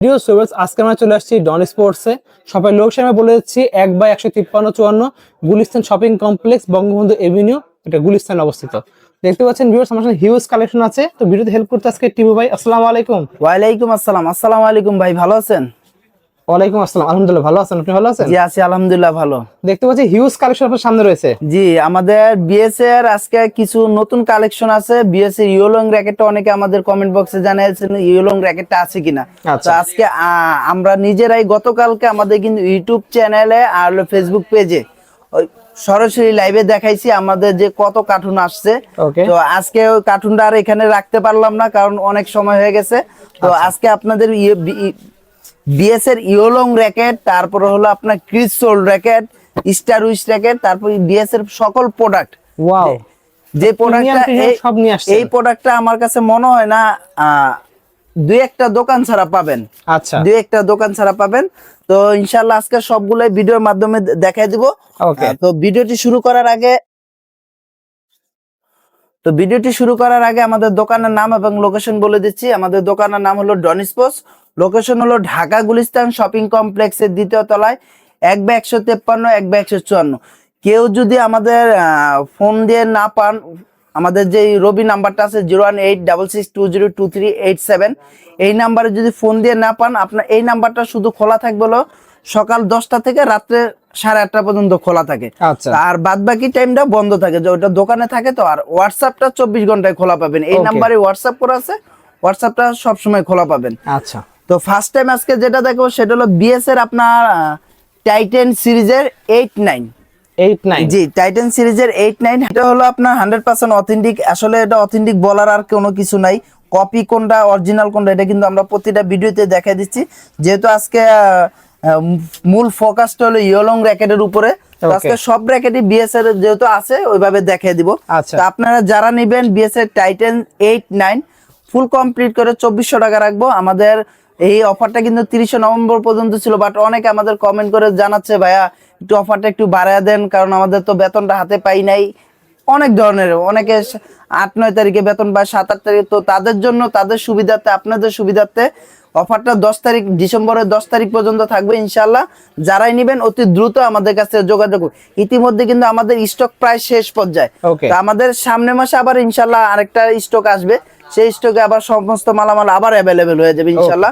প্রিয় সোর্স, আজকে আমরা চলে আসছি ডন স্পোর্টসে। সবাই লোকেশন আমি বলে দিচ্ছি 1/153-54 Gulistan shopping complex, Bangabandhu Avenue, এটা গুলিস্তান অবস্থিত। দেখতে পাচ্ছেন ভিউয়ার্স, আমার সাথে হিউজ কালেকশন আছে। তো ভিডিওতে হেল্প করতে আজকে টিপু ভাই। আসসালামু আলাইকুম। ওয়ালাইকুম আসসালাম। আসসালামু আলাইকুম ভাই, ভালো আছেন? ওয়ালাইকুম আসসালাম, আলহামদুলিল্লাহ ভালো আছেন, আপনি ভালো আছেন? জি আছি আলহামদুলিল্লাহ ভালো। দেখতে পাচ্ছি হিউজ কালেকশন আপনার সামনে রয়েছে। জি, আমাদের বিএস এর আজকে কিছু নতুন কালেকশন আছে। বিএস এর ইয়োলং র্যাকেটটা অনেকে আমাদের কমেন্ট বক্সে জানিয়েছেন ইয়োলং র্যাকেটটা আছে কিনা। তো আজকে আমরা নিজেরাই গতকালকে আমাদের কিন্তু ইউটিউব চ্যানেলে আর ফেসবুক পেজে সরাসরি লাইভে দেখাইছি আমাদের যে কত কার্টুন আসছে। তো আজকে ওই কার্টুনটা আর এখানে রাখতে পারলাম না, কারণ অনেক সময় হয়ে গেছে। তো আজকে আপনাদের বিএস এর ইয়োলং র্যাকেট, তারপর হলো আপনার ক্রিস্টোল র্যাকেট, স্টার উইচ র্যাকেট, তারপর বিএস এর সকল প্রোডাক্ট। ওয়াও, যে প্রোডাক্টটা সব নিয়ে আসছে, এই প্রোডাক্টটা আমার কাছে মনে হয় না দুই একটা দোকান ছাড়া পাবেন। আচ্ছা, দুই একটা দোকান ছাড়া পাবেন। তো ইনশাআল্লাহ আজকে সবগুলাই ভিডিওর মাধ্যমে দেখাই দিব। তো ভিডিওটি শুরু করার আগে আমাদের দোকানের নাম এবং লোকেশন বলে দিচ্ছি। আমাদের দোকানের নাম হলো ডন স্পোর্টস, লোকেশন হলো ঢাকা গুলিস্তান শপিং কমপ্লেক্সের 2য় তলায়, 1/153, 1/154। কেউ যদি আমাদের ফোন দিয়ে না পান, আমাদের যে রবি নাম্বারটা আছে 01866202387, এই নাম্বারে যদি ফোন দিয়ে না পান, আপনার এই নাম্বারটা শুধু খোলা থাকবে হলো সকাল 10টা থেকে রাত্রে 8:30 পর্যন্ত খোলা থাকে। আর বাদ বাকি টাইমটা বন্ধ থাকে, যে ওটা দোকানে থাকে। তো আর হোয়াটসঅ্যাপটা 24 ঘন্টায় খোলা পাবেন। এই নাম্বারে হোয়াটসঅ্যাপ করা আছে, হোয়াটসঅ্যাপটা সবসময় খোলা পাবেন। আচ্ছা, তো ফার্স্ট টাইম আজকে যেটা দেখবো সেটা হলো বিএস এর আপনার টাইটান সিরিজের 89। জি, টাইটান সিরিজের 89। এটা হলো আপনার 100% অথেন্টিক। আসলে এটা অথেন্টিক বলার আর কোনো কিছু নাই। কপি কোনটা অরিজিনাল কোনটা এটা কিন্তু আমরা প্রতিটা ভিডিওতে দেখাই দিচ্ছি, যেহেতু আজকে মূল ফোকাসটা হলো ইয়োলং র্যাকেটের উপরে। আজকে সব র্যাকেটই বিএস এর যেহেতু আছে ওইভাবে দেখিয়ে দিব। তো আপনারা যারা নেবেন বিএস এর টাইটান 89 ফুল কমপ্লিট করে 2400 টাকা রাখবো। আমাদের এই অফারটা কিন্তু 30 নভেম্বর পর্যন্ত ছিল, বাট অনেকে আমাদের কমেন্ট করে জানাচ্ছে ভাইয়া একটু অফারটা একটু বাড়ায় দেন, কারণ আমাদের তো বেতনটা হাতে পাই নাই। অনেক ধরনের, অনেকে 8-9 তারিখে বেতন পায়, 7-8 তারিখে। তো তাদের জন্য, তাদের সুবিধার্থে, আপনাদের সুবিধার্থে অফারটা 10 তারিখ, ডিসেম্বরের 10 তারিখ পর্যন্ত থাকবে ইনশাল্লাহ। যারাই নেবেন অতি দ্রুত আমাদের কাছে যোগাযোগ। ইতিমধ্যে কিন্তু আমাদের স্টক প্রায় শেষ পর্যায়ে। তো আমাদের সামনের মাসে আবার ইনশাল্লাহ আরেকটা স্টক আসবে, সেই স্টকে আবার সমস্ত মালামাল আবার অ্যাভেলেবেল হয়ে যাবে ইনশাল্লাহ।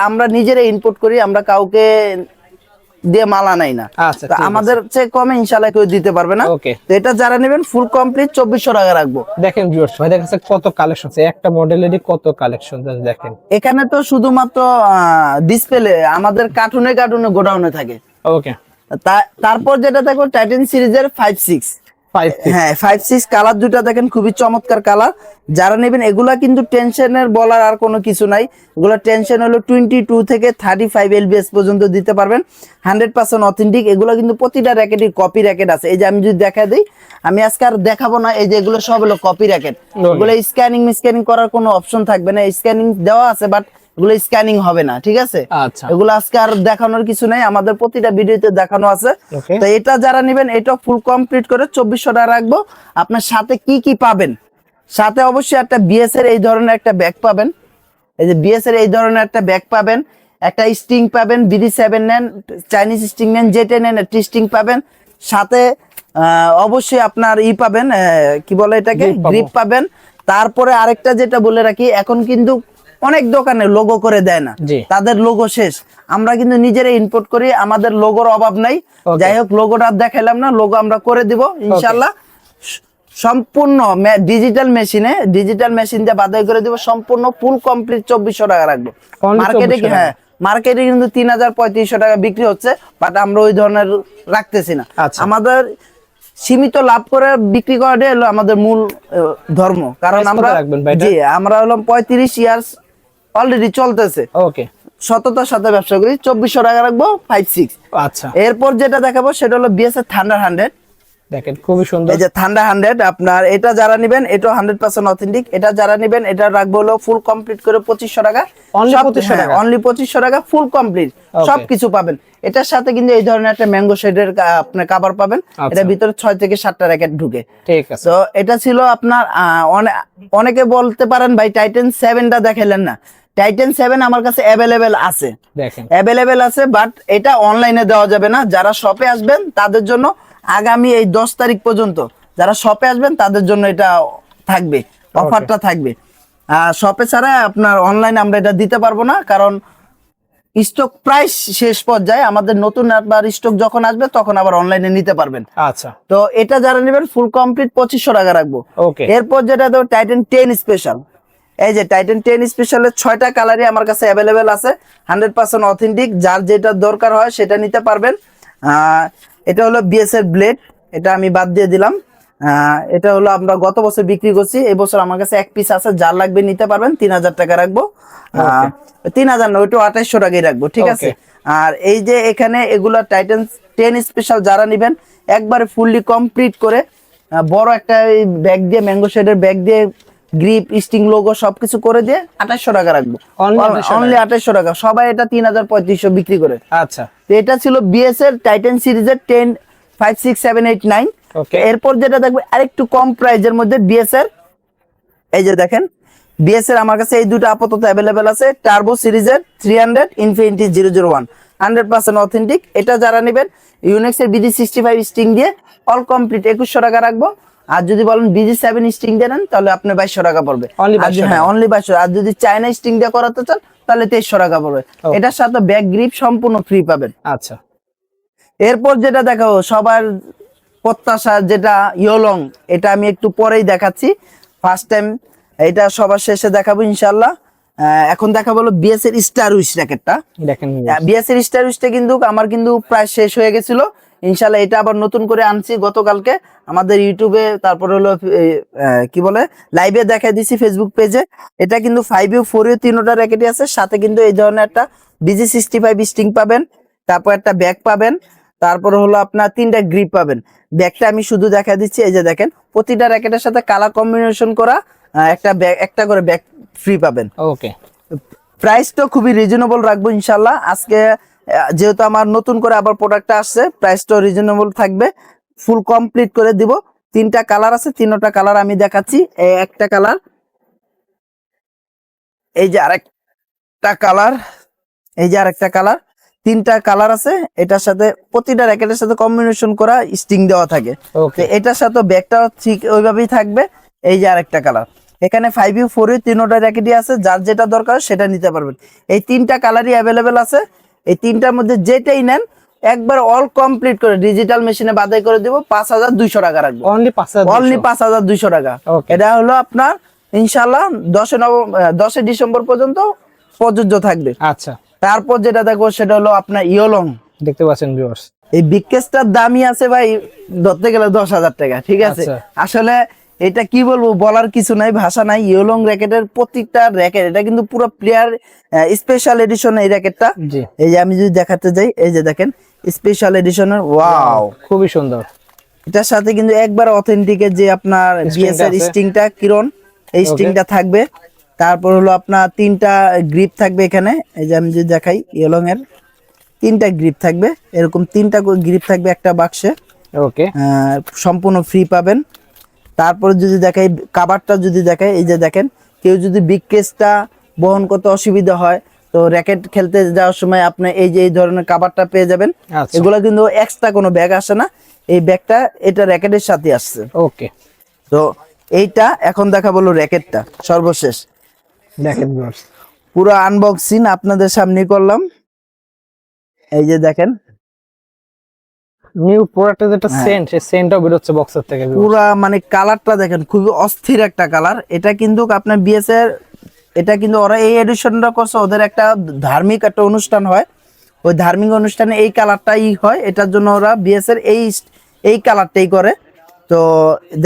আমরা নিজেরাই ইনপুট করি, আমরা কাউকে দিয়ে মালা নাই না। তো আমাদের চেয়ে কমে ইনশাআল্লাহ কেউ দিতে পারবে না। তো এটা যারা নেবেন ফুল কমপ্লিট 2400 টাকা রাখবো। দেখেন ভিউয়ার্স, ভাই দেখেন কত কালেকশন আছে, একটা মডেলেরই কত কালেকশন দেখেন। এখানে তো শুধুমাত্র ডিসপ্লে, আমাদের কার্টুনে গোডাউনে থাকে। তারপর যেটা দেখো টাইটান সিরিজের 5-6। হ্যাঁ, 5-6 কালার দুটা দেখেন, খুবই চমৎকার কালার। যারা নেবেন এগুলা কিন্তু টেনশনের বলার আর কোনো কিছু নাই। এগুলা টেনশন হলো 22 থেকে 35 এলবিএস পর্যন্ত দিতে পারবেন। 100% অথেন্টিক। এগুলো কিন্তু প্রতিটা র্যাকেটই কপি র্যাকেট আছে। এই যে আমি যদি দেখা দিই, আমি আজকে আর দেখাবো না। এই যে এগুলো সব হলো কপি র্যাকেট। এগুলো স্ক্যানিং করার কোনো অপশন থাকবে না। স্ক্যানিং দেওয়া আছে, বাট এগুলো স্ক্যানিং হবে না, ঠিক আছে? এগুলো আজকে আর দেখানোর কিছু নাই, আমাদের প্রতিটা ভিডিওতে দেখানো আছে। তো এটা যারা নেবেন, এটা ফুল কমপ্লিট করে 2400 টাকা রাখবো। আপনার সাথে কি কি পাবেন? সাথে অবশ্যই একটা বিএস এর এই ধরনের একটা ব্যাগ পাবেন। এই যে বিএস এর এই ধরনের একটা ব্যাগ পাবেন, একটা স্টিং পাবেন। BD7 নেন, চাইনিজ স্টিং নেন, যেটা নেন একটা স্টিং পাবেন। সাথে অবশ্যই আপনার পাবেন, কি বলে এটাকে, গ্রিপ পাবেন। তারপরে আরেকটা যেটা বলে রাখি, এখন কিন্তু অনেক দোকানে লোগো করে দেয় না, তাদের লোগো শেষ। আমরা কিন্তু নিজেরাই ইনপুট করি, আমাদের লোগোর অভাব নাই। যাই হোক, লোগোটা দেখাইলাম না, লোগো আমরা করে দিব ইনশাল্লাহ। সম্পূর্ণ ডিজিটাল মেশিন দিয়ে বাধাই করে দিব। সম্পূর্ণ ফুল কমপ্লিট 2400 টাকা রাখবো। মার্কেটে মার্কেটে কিন্তু 3000-3500 টাকা বিক্রি হচ্ছে, বাট আমরা ওই ধরনের রাখতেছি না। আমাদের সীমিত লাভ করে বিক্রি করাটাই হলো আমাদের মূল ধর্ম। কারণ আমরা হলাম 35 ইয়ার্স অলরেডি চলতেছে, সততার সাথে ব্যবসা করি। 2400 টাকা রাখবো 5-6। আচ্ছা, এরপর যেটা দেখাবো সেটা হলো বিএস এর থান্ডার 100। দেখেন খুবই সুন্দর। এই যে থান্ডার 100, আপনার এটা যারা নেবেন এটা 100% অথেন্টিক। এটা যারা নেবেন এটা রাখবো হলো ফুল কমপ্লিট করে 2500 টাকা। অনলি 2500 টাকা ফুল কমপ্লিট সবকিছু পাবেন। এটার সাথে কিন্তু এই ধরনের একটা ম্যাঙ্গো শেডের আপনার কভার পাবেন। এটা ভিতরে 6 থেকে 7টা র্যাকেট ঢুকে। ঠিক আছে। তো এটা ছিল আপনার অনেকে বলতে পারেন ভাই টাইটান 7টা দেখাইলেন না। টাইটান 7 আমার কাছে অ্যাভেলেবেল আছে, দেখেন অ্যাভেলেবেল আছে, বাট এটা অনলাইনে দেওয়া যাবে না। যারা শপে আসবেন তাদের জন্য আগামী এই 10 তারিখ পর্যন্ত যারা শপে আসবেন তাদের জন্য এটা থাকবে, অফারটা থাকবে। শপে ছাড়া আপনার অনলাইনে আমরা এটা দিতে পারবো না, কারণ স্টক প্রাইস শেষ পর্যায়ে। আমাদের নতুন আবার স্টক যখন আসবে তখন আবার অনলাইনে নিতে পারবেন। আচ্ছা, তো এটা যারা নেবেন ফুল কমপ্লিট 2500 টাকা রাখবো। ওকে। এরপর যেটা দেবো টাইটান 10 স্পেশাল। এই যে টাইটান 10 স্পেশালের 6টা কালারই আমার কাছে অ্যাভেলেবেল আছে, 100% অথেন্টিক। যার যেটা দরকার হয় সেটা নিতে পারবেন। এটা হলো বিএস এর ব্লেড, এটা আমি বাদ দিয়ে দিলাম। এটা হলো আমরা গত বছর বিক্রি করছি, এই বছর আমার কাছে এক পিস আছে, যার লাগবে নিতে পারবেন। 3000 টাকা রাখবো। 3000 না, ওইটা 2800 টাকাই রাখবো, ঠিক আছে। আর এই যে এখানে এগুলা টাইটান 10 স্পেশাল যারা নিবেন একবারে ফুললি কমপ্লিট করে বড় একটা ব্যাগ দিয়ে, ম্যাঙ্গো শেডের ব্যাগ দিয়ে, গ্রিপ স্টিং লোগো সবকিছু করে দিয়ে 2800 টাকা রাখবো, অনলি 2800 টাকা। সবাই এটা 3500 বিক্রি করে। আচ্ছা, তো এটা ছিল বিএস এর টাইটান সিরিজের 10 5 6 7 8 9। এরপর যেটা দেখবে আরেকটু কম প্রাইজের মধ্যে বিএস এর, এই যে দেখেন বিএস এর আমার কাছে এই দুটো আপাতত অ্যাভেলেবেল আছে। টার্বো সিরিজের 300 ইনফিনিটি 001 100% অথেন্টিক। এটা যারা নেবেন ইউনিক্স এর বিজি 65 স্টিং দিয়ে অল কমপ্লিট 2100 টাকা রাখবো। আর যদি বলেন বিজি 7 স্টিং দিয়ে নেন তাহলে আপনি 2200 টাকা পড়বে, হ্যাঁ অনলি 2200। আর যদি চায়না স্টিং দিয়ে করাতে চান তাহলে 2300 টাকা পড়বে। এটার সাথে ব্যাক গ্রিপ সম্পূর্ণ ফ্রি পাবেন। আচ্ছা, এরপর যেটা দেখাবো সবার প্রত্যাশা, যেটা ইয়োলং, এটা আমি একটু পরেই দেখাচ্ছি। ফার্স্ট টাইম এটা সবার শেষে দেখাবো ইনশাল্লাহ। এখন দেখাবো হলো বিএস এর স্টার উইশ র্যাকেটটা। দেখেন বিএস এর স্টার উইশটা কিন্তু আমার কিন্তু প্রায় শেষ হয়ে গেছিল, ইনশাল্লাহ এটা আবার নতুন করে আনছি গতকালকে আমাদের ইউটিউবে, তারপরে হলো কি বলে লাইভে দেখাই দিছি ফেসবুক পেজে। এটা কিন্তু 5U 4U তিনটা র্যাকেটই আছে, সাথে কিন্তু এই ধরনের একটা বিজি 65 স্টিং পাবেন, তারপর একটা ব্যাগ পাবেন, তারপর হলো আপনার 3টা গ্রিপ পাবেন। ব্যাগটা আমি শুধু দেখা দিচ্ছি, এই যে দেখেন প্রতিটা র্যাকেটের সাথে কালার কম্বিনেশন করা একটা ব্যাগ, একটা করে ব্যাগ ফ্রি পাবেন। ওকে, প্রাইসটা খুবই রিজনেবল রাখবো ইনশাল্লাহ। আজকে যেহেতু আমার নতুন করে আবার প্রোডাক্টটা আসছে, প্রাইসটা রিজনেবল থাকবে, ফুল কমপ্লিট করে দিব। 3টা কালার আছে, 3টা কালার আমি দেখাচ্ছি। একটা কালার, এই যে আরেকটা কালার, এই যে আরেকটা কালার, 3টা কালার আছে। এটার সাথে প্রতিটা র্যাকেটের সাথে কম্বিনেশন করা স্টিং দেওয়া থাকে। এটার সাথে ব্যাগটাও ঠিক ওইভাবেই থাকবে। এই যে আরেকটা কালার, এখানে 5U 4U তিনটা র্যাকেটই আছে, যার যেটা দরকার সেটা নিতে পারবেন। এই 3টা কালারই অ্যাভেলেবেল আছে। এই 3টার মধ্যে যেটাই নেন একবার অল কমপ্লিট করে ডিজিটাল মেশিনে বাদাই করে দিব, 5200 টাকা রাখবো, অনলি 5200 টাকা। এটা হলো আপনার ইনশাল্লাহ 10 ডিসেম্বর পর্যন্ত প্রযোজ্য থাকবে। আচ্ছা, তারপর যেটা দেখবো সেটা হলো আপনার ইয়োলং। দেখতে পাচ্ছেন ভিউয়ার্স, এই বিগ কেসটার দামই আছে ভাই ধরতে গেলে 10,000 টাকা, ঠিক আছে। আসলে এটা কি বলবো, বলার কিছু নাই, ভাষা নাই। ইয়োলং র্যাকেটের প্রত্যেকটা র্যাকেট, এটা কিন্তু পুরো প্লেয়ার স্পেশাল এডিশন এই র্যাকেটটা। এই যে আমি যদি দেখাতে যাই, এই যে দেখেন স্পেশাল এডিশনের, ওয়াও খুবই সুন্দর। এটার সাথে কিন্তু একবার অথেন্টিকের যে আপনার বিএস এর স্টিংটা, কিরণ এই স্টিংটা থাকবে। তারপর হলো আপনার 3টা গ্রিপ থাকবে এখানে, এই যে আমি যদি দেখাই ইয়োলং এর 3টা গ্রিপ থাকবে, এরকম 3টা গ্রিপ থাকবে একটা বাক্সে। ওকে, সম্পূর্ণ ফ্রি পাবেন। তারপরে যদি দেখাই কাভারটা, যদি দেখাই এই যে দেখেন, কেউ যদি বিগ কেসটা বহন করতে অসুবিধা হয় তো র্যাকেট খেলতে যাওয়ার সময় আপনি এই যে এই ধরনের কাভারটা পেয়ে যাবেন। এগুলো কিন্তু এক্সট্রা কোনো ব্যাগ আসে না, এই ব্যাগটা এটা র্যাকেটের সাথে আসছে। ওকে, তো এইটা এখন দেখা বলো র্যাকেটটা সর্বশেষ দেখেন, পুরো আনবক্সিং আপনাদের সামনে করলাম। এই যে দেখেন নিউ প্রোডাক্টের যেটা সেন্ট, সেই সেন্টটাও বের হচ্ছে বক্সের থেকে। পুরা মানে কালারটা দেখেন, খুবই অস্থির একটা কালার। এটা কিন্তু আপনার বিএস এর, এটা কিন্তু ওরা এই এডিশনটা করছে, ওদের একটা ধার্মিক একটা অনুষ্ঠান হয়, ওই ধার্মিক অনুষ্ঠানে এই কালারটাই হয়, এটার জন্য ওরা বিএস এর এই কালারটাই করে। তো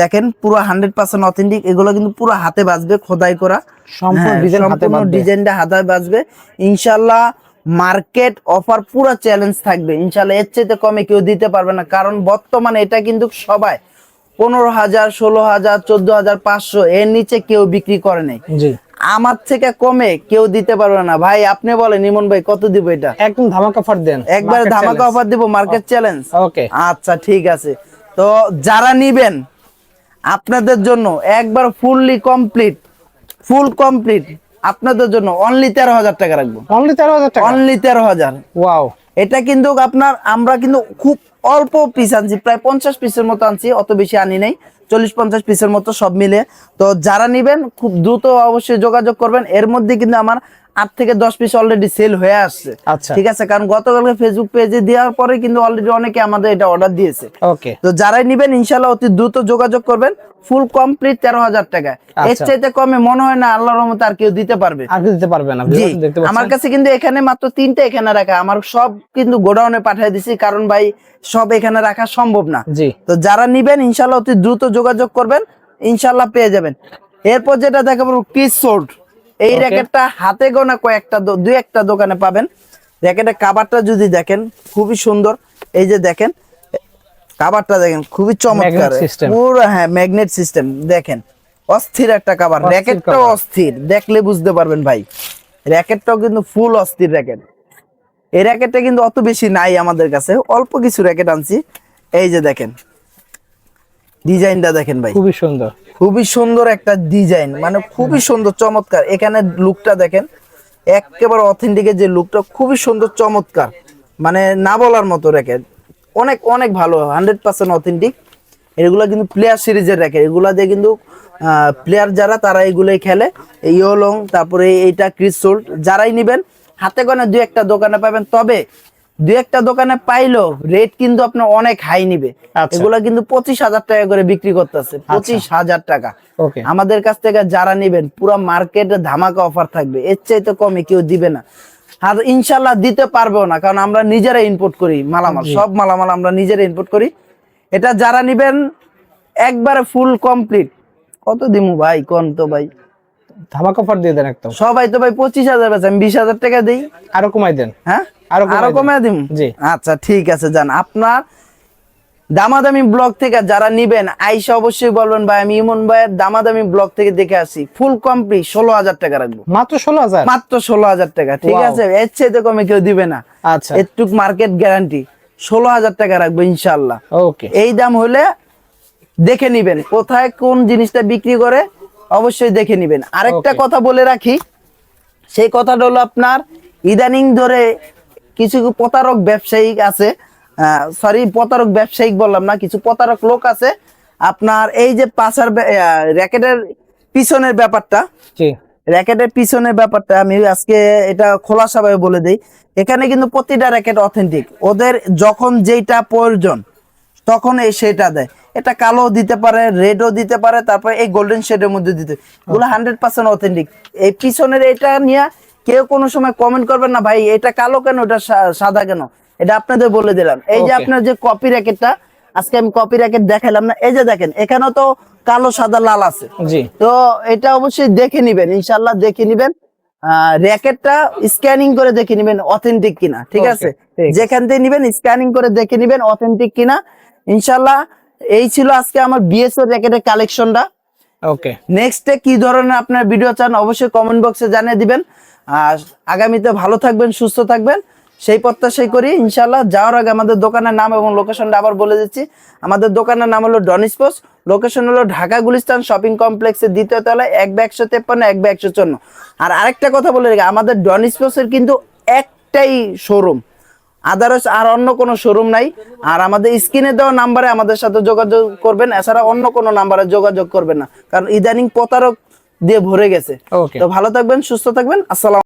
দেখেন পুরো 100% অথেন্টিক। এগুলো কিন্তু পুরো হাতে বাজবে, খোদাই করা, সম্পূর্ণ ডিজাইনটা হাতে বাজবে ইনশাল্লাহ। মার্কেট অফার পুরো চ্যালেঞ্জ থাকবে ইনশাল্লাহ, এর চাইতে কমে কেউ দিতে পারবে না, কারণ বর্তমানে এটা কিন্তু সবাই 15,000 16,000 14,500 এর নিচে কেউ বিক্রি করে নাই। আমার থেকে কমে কেউ দিতে পারবে না ভাই। আপনি বলেন ইমন ভাই কত দিব? এটা একদম ধামাকা অফার দেন, একবারে ধামাকা অফার দিব, মার্কেট চ্যালেঞ্জ। ওকে, আচ্ছা ঠিক আছে। তো যারা নিবেন আপনাদের জন্য একবার ফুল কমপ্লিট আপনাদের জন্য অনলি 13,000 টাকা রাখবো। অনলি 13,000 টাকা, অনলি 13,000। ওয়াও। এটা কিন্তু আমরা কিন্তু খুব অল্প পিস আনছি, প্রায় 50 পিসের মতো আনছি, অত বেশি আনি নাই, 40-50 পিসের মতো সব মিলে। তো যারা নিবেন খুব দ্রুত অবশ্যই যোগাযোগ করবেন। এর মধ্যে কিন্তু আমার 8 থেকে 10 পিস অলরেডি সেল হয়ে আসছে। আচ্ছা, ঠিক আছে, কারণ গতকালকে ফেসবুক পেজে দেওয়ার পরে কিন্তু অলরেডি অনেকে আমাদের এটা অর্ডার দিয়েছে। ওকে, তো যারাই নিবেন ইনশাআল্লাহ অতি দ্রুত যোগাযোগ করবেন। ফুল কমপ্লিট 13,000 টাকা। এর চাইতে কমে মনে হয় না আল্লাহর রহমতে আর কেউ দিতে পারবে। আর কি দিতে পারবে না? জি, দেখতে পাচ্ছেন আমার কাছে কিন্তু এখানে মাত্র 3টা এখানে রাখা, আমার সব কিন্তু গোডাউনে পাঠিয়ে দিছি, কারণ ভাই সব এখানে রাখা সম্ভব না। জি, তো যারা নিবেন ইনশাআল্লাহ অতি দ্রুত যোগাযোগ করবেন, ইনশাআল্লাহ পেয়ে যাবেন। এরপর যেটা দেখাবো ক্রিস সোল্ড। এই র্যাকেটটা হাতে গোনা কয়েকটা দুই একটা দোকানে পাবেন। র্যাকেটের কাভারটা যদি দেখেন খুবই সুন্দর, এই যে দেখেন কাভারটা দেখেন খুবই চমৎকার, পুরো হ্যাঁ ম্যাগনেট সিস্টেম দেখেন, অস্থির একটা কাভার। র্যাকেটটাও অস্থির, দেখলে বুঝতে পারবেন ভাই, র্যাকেটটাও কিন্তু ফুল অস্থির র্যাকেট। এই র্যাকেটটা কিন্তু অত বেশি নাই আমাদের কাছে, অল্প কিছু র্যাকেট আনছি। এই যে দেখেন ডিজাইনটা দেখেন ভাই, খুবই সুন্দর, খুবই সুন্দর একটা ডিজাইন, মানে খুবই সুন্দর চমৎকার। এখানে লুকটা দেখেন একেবারে অথেন্টিক, যে লুকটা খুবই সুন্দর চমৎকার, মানে না বলার মতো র্যাকেট, অনেক অনেক ভালো, 100% অথেন্টিক। এগুলো কিন্তু প্লেয়ার সিরিজের র্যাকেট, এগুলা দিয়ে কিন্তু প্লেয়ার যারা তারা এগুলোই খেলে। ইয়োলং, তারপরে এইটা ক্রিস সোল্ড, যারাই নিবেন হাতে গোনা দুই একটা দোকানে পাবেন। তবে দুই একটা দোকানে পাইলেও রেট কিন্তু আপনার অনেক হাই নিবে। এগুলা কিন্তু 25,000 টাকা করে বিক্রি করতেছে, 25,000 টাকা। আমাদের কাছ থেকে যারা নিবেন পুরো মার্কেটে ধামাকা অফার থাকবে, এর চাইতে কমে কেউ দিবে না, আর ইনশাল্লাহ দিতে পারবেও না, কারণ আমরা নিজেরা ইম্পোর্ট করি মালামাল, সব মালামাল আমরা নিজেরা ইম্পোর্ট করি। এটা যারা নিবেন একবারে ফুল কমপ্লিট কত দিমু ভাই, কোন তো ভাই ধামাকা অফার দিয়ে দেন একদম। সবাই তো ভাই 25,000 বেচে, আমি 20,000 টাকা দেই, আরো কমাই দেন। হ্যাঁ আরো কমাই দিম। আচ্ছা ঠিক আছে, যান আপনার দামাদামি ব্লগ থেকে যারা নিবেন আইসা অবশ্যই বলবেন ভাই আমি ইমন ভাইয়ের দামাদামি ব্লগ থেকে দেখে আসি, ফুল কমপ্লিট 16,000 টাকা রাখবো, মাত্র 16,000, মাত্র 16,000 টাকা। ঠিক আছে, এর চেয়ে কমে কেউ দিবে না। আচ্ছা, এটুক মার্কেট গ্যারান্টি, 16,000 টাকা রাখবো ইনশাল্লাহ। ওকে, এই দাম হলে দেখে নিবেন কোথায় কোন জিনিসটা বিক্রি করে, অবশ্যই দেখে নিবেন। আরেকটা কথা বলে রাখি, সেই কথাটা হলো আপনার ইদানিং ধরে কিছু প্রতারক ব্যবসায়ী আছে, সরি প্রতারক ব্যবসায়িক বললাম না, কিছু প্রতারক লোক আছে আপনার এই যে পাশার র্যাকেটের পিছনের ব্যাপারটা, র্যাকেটের পিছনের ব্যাপারটা আমি আজকে এটা খোলাসাভাবে বলে দেই। এখানে কিন্তু প্রতিটা র্যাকেট অথেন্টিক, ওদের যখন যেটা প্রয়োজন তখন এই সেটা দেয়। এটা কালো দিতে পারে, রেডও দিতে পারে, তারপরে এই গোল্ডেন শেডের মধ্যে দিতে, এগুলো 100% অথেন্টিক। এই পিছনের এটা নিয়ে কেউ কোনো সময় কমেন্ট করবেন না ভাই এটা কালো কেন, এটা সাদা কেন, এটা আপনাদের বলে দিলাম। এই যে আপনার যে কপি র্যাকেটটা আজকে আমি কপি র্যাকেট দেখালাম না, এই যে দেখেন এখানেও তো কালো সাদা লাল আছে। তো এটা অবশ্যই দেখে নিবেন, ইনশাল্লাহ দেখে নিবেন, র্যাকেটটা স্ক্যানিং করে দেখে নিবেন অথেন্টিক কিনা। ঠিক আছে, যেখান থেকে নিবেন স্ক্যানিং করে দেখে নিবেন অথেন্টিক কিনা। ইনশাল্লাহ এই ছিল আজকে আমার বিএসএ র্যাকেটের কালেকশনটা। ওকে, নেক্সটে কি ধরনের আপনার ভিডিও চান অবশ্যই কমেন্ট বক্সে জানিয়ে দিবেন। আর আগামীতে ভালো থাকবেন, সুস্থ থাকবেন, সেই প্রত্যাশাই করি ইনশাল্লাহ। যাওয়ার আগে আমাদের দোকানের নাম এবং লোকেশনটা আবার বলে দিচ্ছি। আমাদের দোকানের নাম হলো ডন স্পোর্টস, লোকেশন হলো ঢাকা গুলিস্তান শপিং কমপ্লেক্সের 2য় তলায়, 1/153, 1/154। আর আরেকটা কথা বলে রাখি, আমাদের ডন স্পোর্টসের কিন্তু একটাই শোরুম, আদারস আর অন্য কোনো শোরুম নাই। আর আমাদের স্ক্রিনে দেওয়া নাম্বারে আমাদের সাথে যোগাযোগ করবেন, এছাড়া অন্য কোনো নাম্বারে যোগাযোগ করবেন না, কারণ ইদানিং প্রতারক দিয়ে ভরে গেছে। তো ভালো থাকবেন, সুস্থ থাকবেন, আসসালাম।